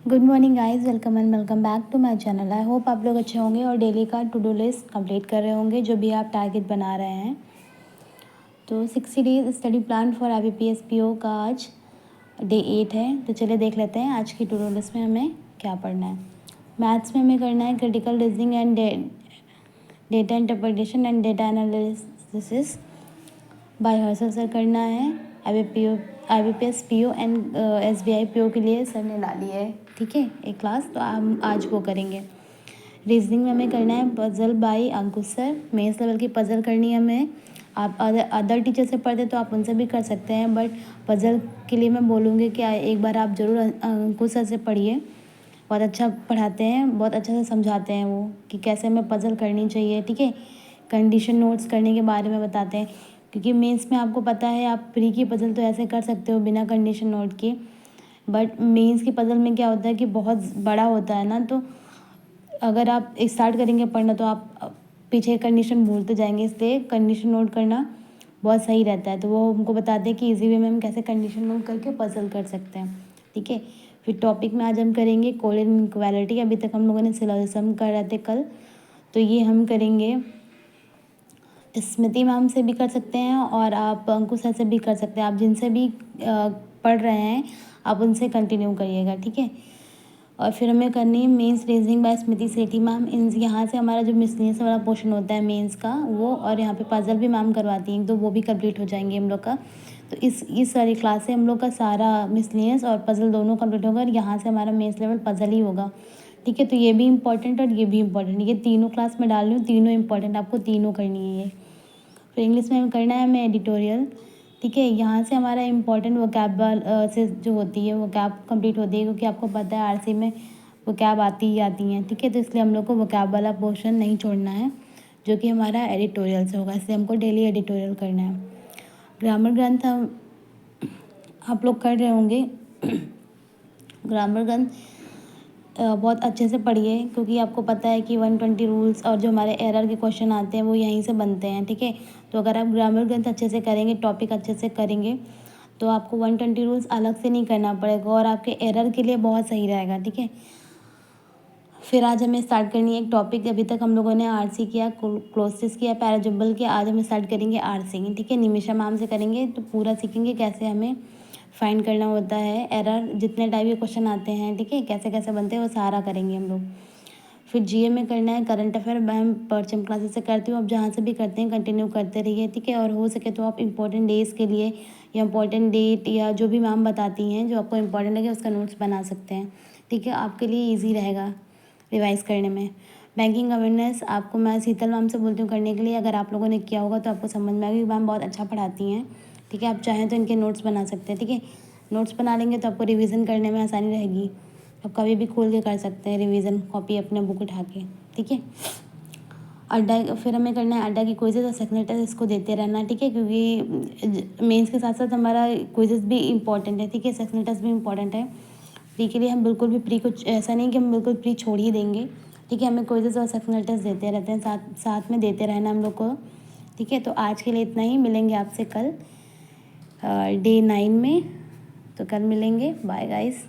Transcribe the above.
Good morning guys, welcome and welcome back to my channel. I hope आप लोग अच्छे होंगे और डेली का टू डू लिस्ट कंप्लीट कर रहे होंगे जो भी आप टारगेट बना रहे हैं। तो 60 days study plan for IBPS PO का आज डे 8 है। तो चलिए देख लेते हैं आज की टू डू लिस्ट में हमें क्या पढ़ना है। मैथ्स में हमें करना है critical reasoning and data interpretation and data analysis bye Harshal sir करना है। IBPS PO and SBI PO के लिए सर ने डाली है, ठीक है, एक क्लास, तो हम आज वो करेंगे। रीजनिंग में हमें करना है पजल बाय अंकुश सर, मेंस लेवल की पजल करनी है हमें। आप अदर टीचर से पढ़ते तो आप उनसे भी कर सकते हैं, बट पजल के लिए मैं बोलूँगी कि एक बार आप ज़रूर अंकुश सर से पढ़िए। बहुत अच्छा पढ़ाते हैं, बहुत अच्छा से समझाते हैं वो कि कैसे हमें पजल करनी चाहिए, ठीक है। कंडीशन नोट्स करने के बारे में बताते हैं, क्योंकि मेंस में आपको पता है आप प्री की पजल तो ऐसे कर सकते हो बिना कंडीशन नोट के, बट मेंस की पजल में क्या होता है कि बहुत बड़ा होता है ना, तो अगर आप स्टार्ट करेंगे पढ़ना तो आप पीछे कंडीशन भूलते जाएंगे, इसलिए कंडीशन नोट करना बहुत सही रहता है। तो वो हमको बताते हैं कि इजी वे में हम कैसे कंडीशन नोट करके पजल कर सकते हैं, ठीक है। फिर टॉपिक में आज हम करेंगे कोलिन इनइक्वालिटी। अभी तक हम लोगों ने सिलोजिज्म कर रहे थे कल, तो ये हम करेंगे। स्मृति मैम से भी कर सकते हैं और आप अंकुश सर से भी कर सकते हैं। आप जिनसे भी पढ़ रहे हैं आप उनसे कंटिन्यू करिएगा, ठीक है। और फिर हमें करनी है mains reasoning by Smriti Sethi ma'am. इन यहाँ से हमारा जो मिसलेनियस वाला पोर्शन होता है मेंस का वो, और यहाँ पे पजल भी मैम करवाती हैं, तो वो भी कंप्लीट हो जाएंगे हम लोग का। तो इस सारी क्लास से हम लोग का सारा मिसलेनियस और पजल दोनों कंप्लीट होगा, और यहाँ से हमारा मेंस लेवल पजल ही होगा, ठीक है। तो ये भी इंपॉर्टेंट और ये भी इंपॉर्टेंट, ये तीनों क्लास में डाल रही हूँ, तीनों इंपॉर्टेंट, आपको तीनों करनी है ये। फिर इंग्लिश में करना है हमें एडिटोरियल, ठीक है। यहाँ से हमारा इंपॉर्टेंट वोकैब से जो होती है वोकैब कंप्लीट होती है, क्योंकि आपको पता है RC में वोकैब आती ही आती हैं, ठीक है। तो इसलिए हम लोग को वोकैब वाला पोर्शन नहीं छोड़ना है, जो कि हमारा एडिटोरियल से होगा, इसलिए हमको डेली एडिटोरियल करना है। ग्रामर ग्रंथ हम आप लोग कर रहे होंगे। ग्रामर ग्रंथ बहुत अच्छे से पढ़िए, क्योंकि आपको पता है कि 120 रूल्स और जो हमारे एरर के क्वेश्चन आते हैं वो यहीं से बनते हैं, ठीक है। तो अगर आप ग्रामर ग्रंथ अच्छे से करेंगे, टॉपिक अच्छे से करेंगे, तो आपको 120 रूल्स अलग से नहीं करना पड़ेगा और आपके एरर के लिए बहुत सही रहेगा, ठीक है। फिर आज हमें स्टार्ट करनी है एक टॉपिक। अभी तक हम लोगों ने RC किया, क्लोसिस किया, पैराजम्बल किया। आज हम स्टार्ट करेंगे RC, ठीक है। निमिषा मैम से करेंगे तो पूरा सीखेंगे कैसे हमें फाइंड करना होता है एरर, जितने टाइप के क्वेश्चन आते हैं, ठीक है, कैसे कैसे बनते हैं वो सारा करेंगे हम लोग। फिर GA में करना है करंट अफेयर। मैं परचम क्लासेस से करती हूँ, आप जहाँ से भी करते हैं कंटिन्यू करते रहिए, ठीक है। और हो सके तो आप इंपॉर्टेंट डेज के लिए या इंपॉर्टेंट डेट या जो भी मैम बताती हैं जो आपको इंपॉर्टेंट लगे उसका नोट्स बना सकते हैं, ठीक है। आपके लिए ईजी रहेगा रिवाइज करने में। बैंकिंग अवेयरनेस आपको मैं शीतल मैम से बोलती हूँ करने के लिए, अगर आप लोगों ने किया होगा तो आपको समझ में आएगी। मैम बहुत अच्छा पढ़ाती हैं, ठीक है। आप चाहें तो इनके नोट्स बना सकते हैं, ठीक है। नोट्स बना लेंगे तो आपको रिवीजन करने में आसानी रहेगी। आप कभी भी खोल के कर सकते हैं रिवीजन, कॉपी अपने बुक उठा के, ठीक है। अड्डा फिर हमें करना है अड्डा की क्विजेज और सेक्शनल टेस्ट, इसको देते रहना, ठीक है, क्योंकि मेंस के साथ साथ हमारा क्विजेज भी इंपॉर्टेंट है, ठीक है। सेक्शनल टेस्ट भी इंपॉर्टेंट है। प्री के लिए हम बिल्कुल भी प्री कुछ ऐसा नहीं कि हम बिल्कुल प्री छोड़ ही देंगे, ठीक है। हमें क्विजेज और सेक्शनल टेस्ट देते रहते हैं, साथ साथ में देते रहना हम लोग को, ठीक है। तो आज के लिए इतना ही, मिलेंगे आपसे कल डे 9 में। तो कल मिलेंगे, बाय गाइस।